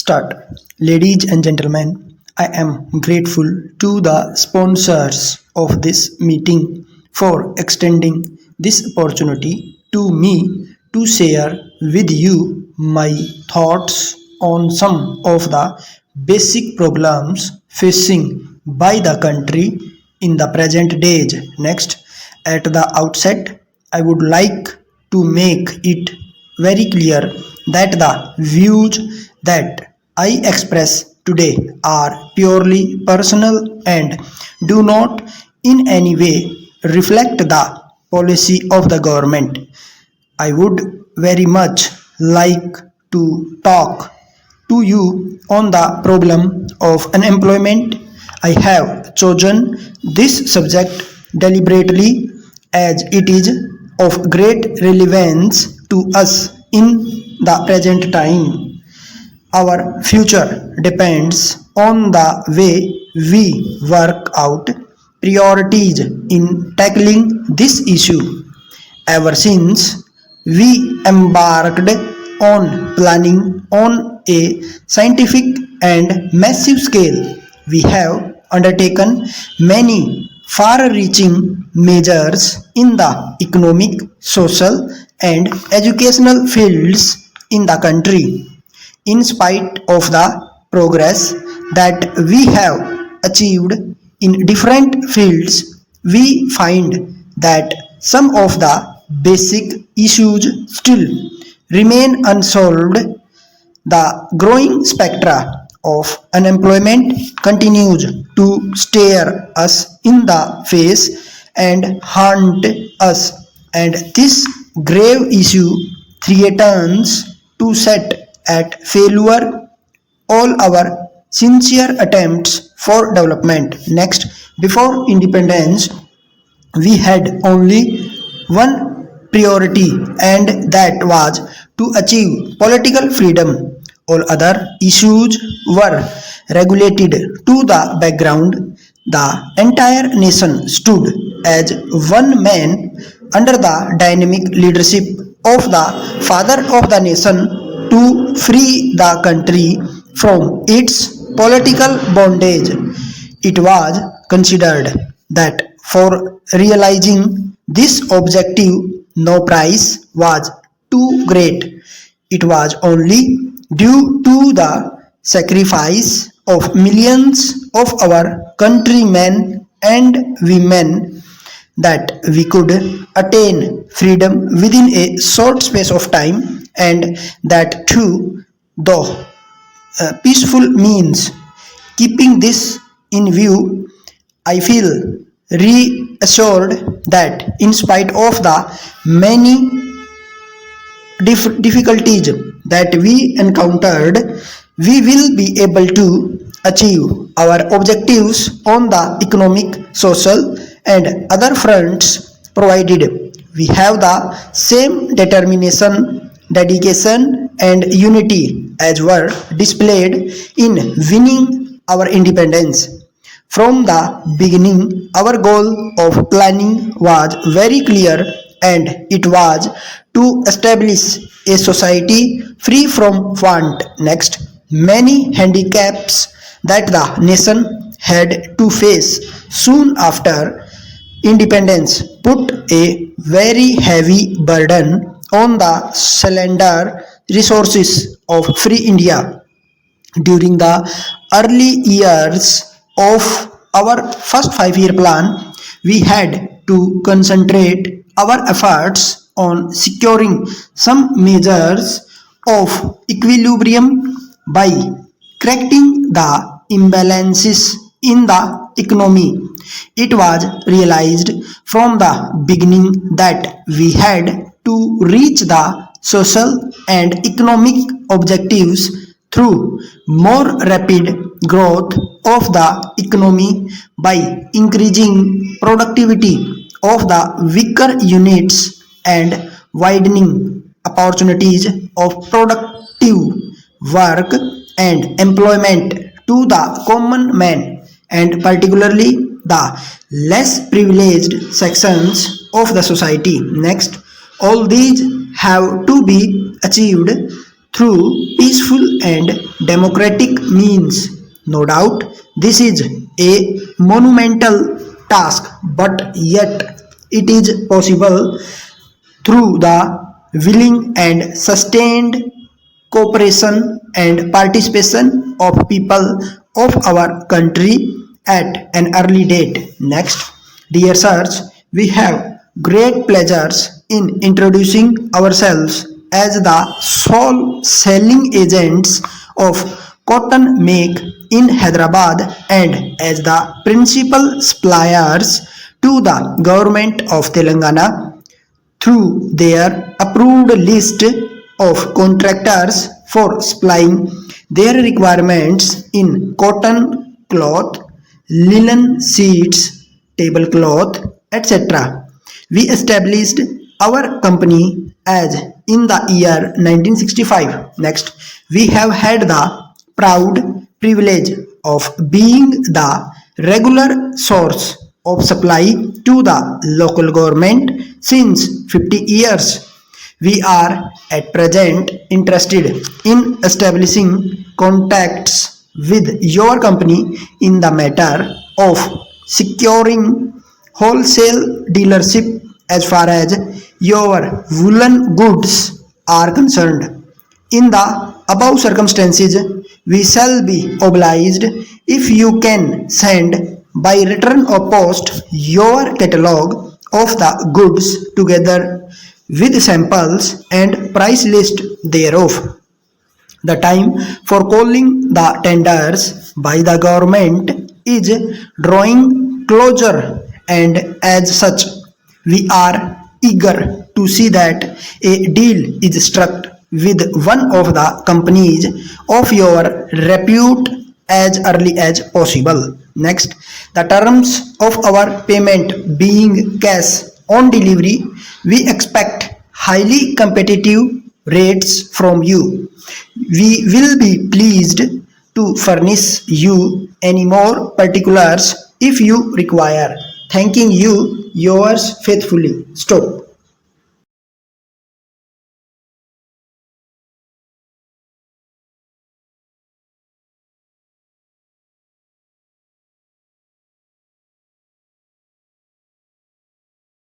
Start. Ladies and gentlemen, I am grateful to the sponsors of this meeting for extending this opportunity to me to share with you my thoughts on some of the basic problems facing by the country in the present days. Next, at the outset, I would like to make it very clear that the views that I express today are purely personal and do not in any way reflect the policy of the government. I would very much like to talk to you on the problem of unemployment. I have chosen this subject deliberately as it is of great relevance to us in the present time. Our future depends on the way we work out priorities in tackling this issue. Ever since we embarked on planning on a scientific and massive scale, we have undertaken many far reaching measures in the economic, social, and educational fields in the country. In spite of the progress that we have achieved in different fields, we find that some of the basic issues still remain unsolved. The growing spectra of unemployment continues to stare us in the face and haunt us, and this grave issue threatens to set at failure all our sincere attempts for development. Next, before independence, we had only one priority, and that was to achieve political freedom. All other issues were regulated to the background. The entire nation stood as one man under the dynamic leadership of the father of the nation to free the country from its political bondage. It was considered that for realizing this objective, no price was too great. It was only due to the sacrifice of millions of our countrymen and women that we could attain freedom within a short space of time, and that too, though peaceful means. Keeping this in view, I feel reassured that in spite of the many difficulties that we encountered, we will be able to achieve our objectives on the economic, social, and other fronts provided we have the same determination, dedication, and unity as were displayed in winning our independence. From the beginning, our goal of planning was very clear, and it was to establish a society free from want. Next, many handicaps that the nation had to face soon after independence put a very heavy burden on the slender resources of free India. During the early years of our first 5 year plan, we had to concentrate our efforts on securing some measures of equilibrium by correcting the imbalances in the economy. It was realized from the beginning that we had to reach the social and economic objectives through more rapid growth of the economy by increasing productivity of the weaker units and widening opportunities of productive work and employment to the common man, and particularly the less privileged sections of the society. Next, all these have to be achieved through peaceful and democratic means. No doubt, this is a monumental task, but yet it is possible through the willing and sustained cooperation and participation of people of our country at an early date. Next, dear sirs, we have great pleasures in introducing ourselves as the sole selling agents of cotton make in Hyderabad and as the principal suppliers to the government of Telangana through their approved list of contractors for supplying their requirements in cotton cloth, linen sheets, tablecloth, etc. We established our company as in the year 1965. Next, we have had the proud privilege of being the regular source of supply to the local government since 50 years. We are at present interested in establishing contacts with your company in the matter of securing wholesale dealership as far as your woolen goods are concerned. In the above circumstances, we shall be obliged if you can send by return or post your catalogue of the goods together with samples and price list thereof. The time for calling the tenders by the government is drawing closer, and as such, we are eager to see that a deal is struck with one of the companies of your repute as early as possible. Next, the terms of our payment being cash on delivery, we expect highly competitive rates from you. We will be pleased to furnish you any more particulars if you require. Thanking you, yours faithfully. Stop.